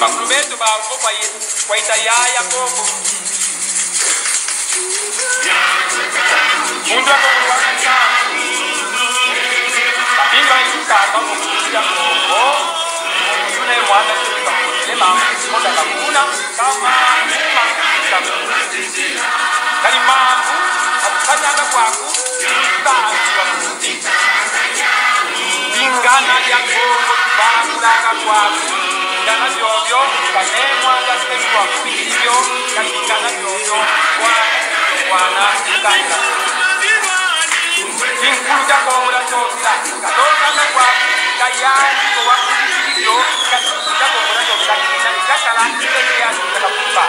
Bakulubetu bako kwa itayaya koko. Mundu wako kuwakisa. Binga ikuka koko kukuja koko. Yune mwanda kukuka kukulema. Koda kakuna kama kuma kakuna. Kali mambu. Kanyanga kwaku. Bingana ya koko. Bakulaga kwaku. Kana vyovyo kanemwa gasekwa kubiribyo katikana vyovyo wana kanda Inkuja kongula chokila katokana kwa kayani kwa kubiribyo katikana kongula chokila kakala kile ya kukupa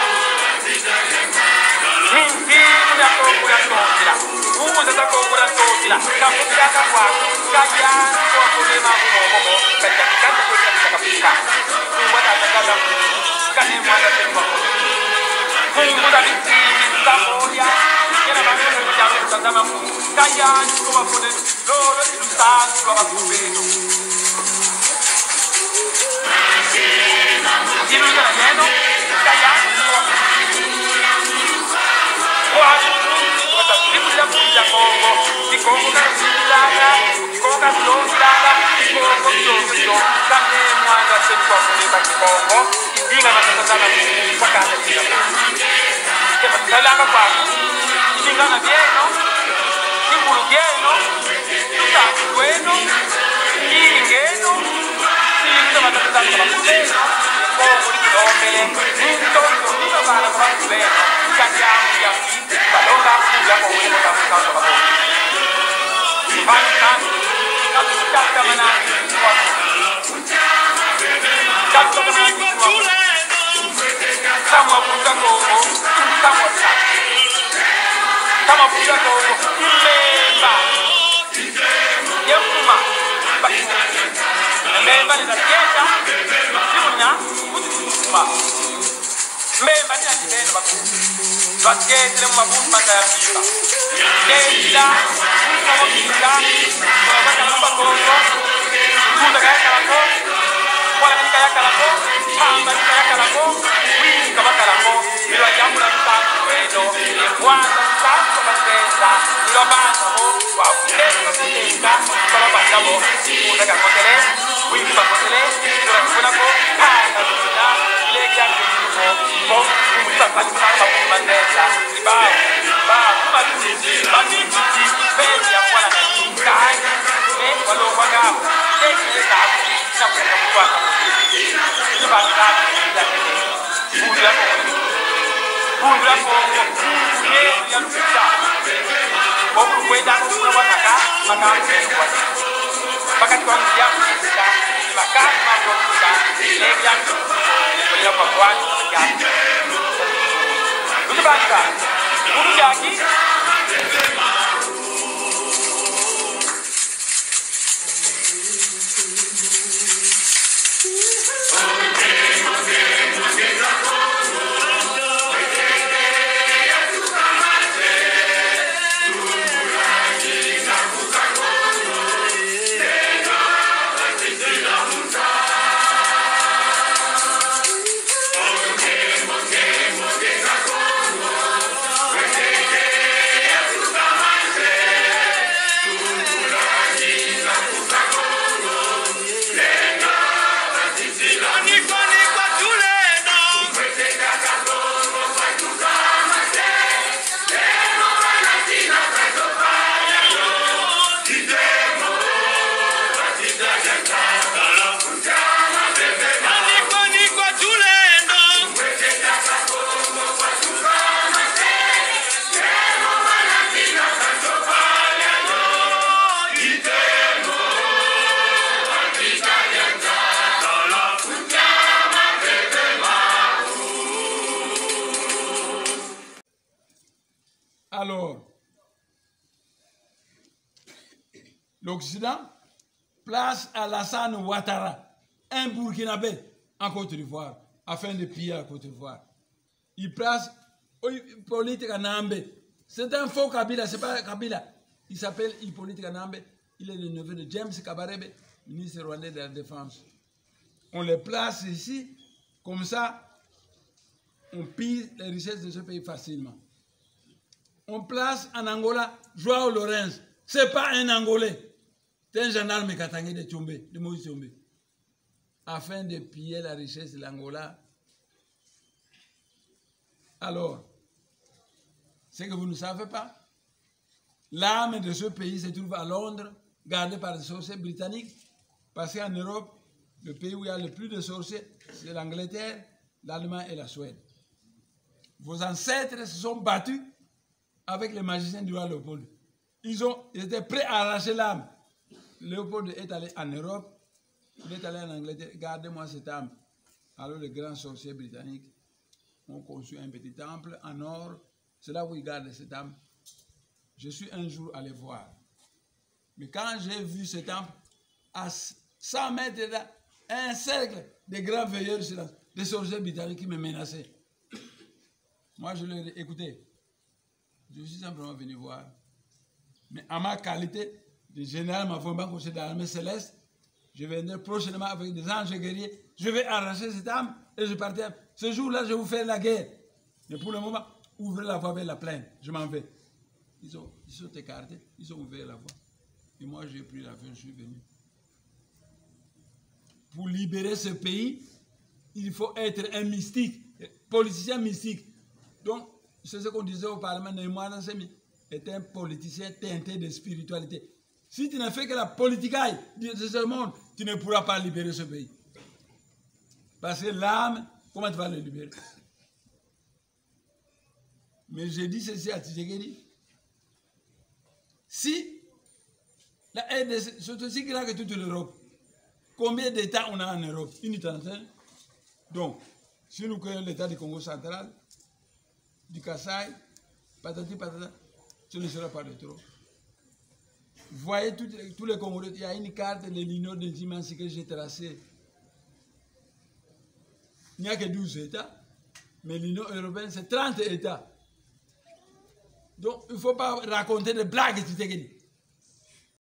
Mingi ya kongula chokila Umu za kongula chokila kakuja kwa kayani kwa kulema mumomo katikana kukupa Mwana kane mwana kwa Mungu daliti tamoya yana bana ya kutazama kaya kwa kule lolo tutatu kwa kubeno Kiru ya neno kaya kwa Biblia ya Kongo Kongo na Sindana Kongo Sindana Kongo kane mwana kwa kule Kongo Inga matatazama kwa kaza kila Kema talanga kwa Inga na bieno Ingulu bieno Tutaki bueno Ingeno Inga matatazama kwa kubeno Kongo likilombele Nintoto Nino bana kwa kubeno Kanyamu ya fiti Balonga kuja kwa wemo Kamuka kwa kubeno Bani kani Kaka manani Kwa Kaka manani Kwa Kama puta koko, kama sa. Kama puta koko, mbemba. Yekuma. Mbemba ni takieta. Simunya, kutuma. Mbemba ni ajibeno baku. Bakete mwabumu manda ya mbiba. Keila, kama kita. Kwa baka namba koko. Kunda kaya kalako. Wala kaya kalako. Pamba kaya kalako. Kabakalako, ilo jambo la mtatu weno, kwanza mtatu kwa bateza, ilo banda mo, wafuteza kutenga, kwa banda mo, unaka kotele, wiki pa kotele, ilo kuna ko, kanda kuna, ilegi ya mtumo, mo, kumisa palikanga kumbandeza, ibao, kumatuzi, bezi ya mwana na kai, walo wagamu, teki eza, na kuna kwa ilo banda Bundi la Kongo, ya lukuta. Boku kwenda kuna wataka, makamu kwa. Pakati kwa mtia kuta, makamu kwa kuta, legi ya kwa kwa kwani ya. Lukubanga, bundi yaki. l'Occident, place à Alassane Ouattara, un Burkinabé en Côte d'Ivoire, afin de piller la Côte d'Ivoire. Il place Hippolyte Kanambe. C'est un faux Kabila, c'est pas Kabila. Il s'appelle Hippolyte Kanambe. Il est le neveu de James Kabarebe, ministre rwandais de la Défense. On les place ici, comme ça, on pille les richesses de ce pays facilement. On place en Angola Joao Lorenz. Ce n'est pas un Angolais. C'est un gendarme katangé de Tchombe, de Moïse Tchombe. Afin de piller la richesse de l'Angola. Alors, ce que vous ne savez pas, l'âme de ce pays se trouve à Londres, gardée par les sorciers britanniques, parce qu'en Europe, le pays où il y a le plus de sorciers, c'est l'Angleterre, l'Allemagne et la Suède. Vos ancêtres se sont battus avec les magiciens du roi Léopold. Ils étaient prêts à arracher l'âme. Léopold est allé en Europe, il est allé en Angleterre. Gardez-moi cette âme. Alors les grands sorciers britanniques ont conçu un petit temple en or. C'est là où ils gardent cette âme. Je suis un jour allé voir. Mais quand j'ai vu ce temple, à 100 mètres là, un cercle de grands veilleurs des sorciers britanniques qui me menaçaient. Moi, je leur ai dit, écoutez, je suis simplement venu voir. Mais à ma qualité de général Mavomba, conseiller de l'armée céleste, je viendrai prochainement avec des anges guerriers. Je vais arracher cette âme et je partirai. Ce jour-là, je vous fais la guerre. Mais pour le moment, ouvrez la voie vers la plaine. Je m'en vais. Ils sont écartés, ils ont ouvert la voie. Et moi, j'ai pris l'avion, je suis venu. Pour libérer ce pays, il faut être un mystique, politicien mystique. Donc, c'est ce qu'on disait au Parlement, Neymar est un politicien teinté de spiritualité. Si tu ne fais que la politicaille de ce monde, tu ne pourras pas libérer ce pays. Parce que l'âme, comment tu vas le libérer? Mais j'ai dit ceci à Tshisekedi. Si la RDC, c'est aussi grand que toute l'Europe, combien d'États on a en Europe? Une trentaine. Donc, si nous créons l'État du Congo central, du Kasaï, patati patata, ce ne sera pas de trop. Vous voyez tous les Congolais, il y a une carte de l'Union des immenses que j'ai tracée. Il n'y a que 12 États, mais l'Union européenne, c'est 30 États. Donc, il ne faut pas raconter des blagues, Tshisekedi.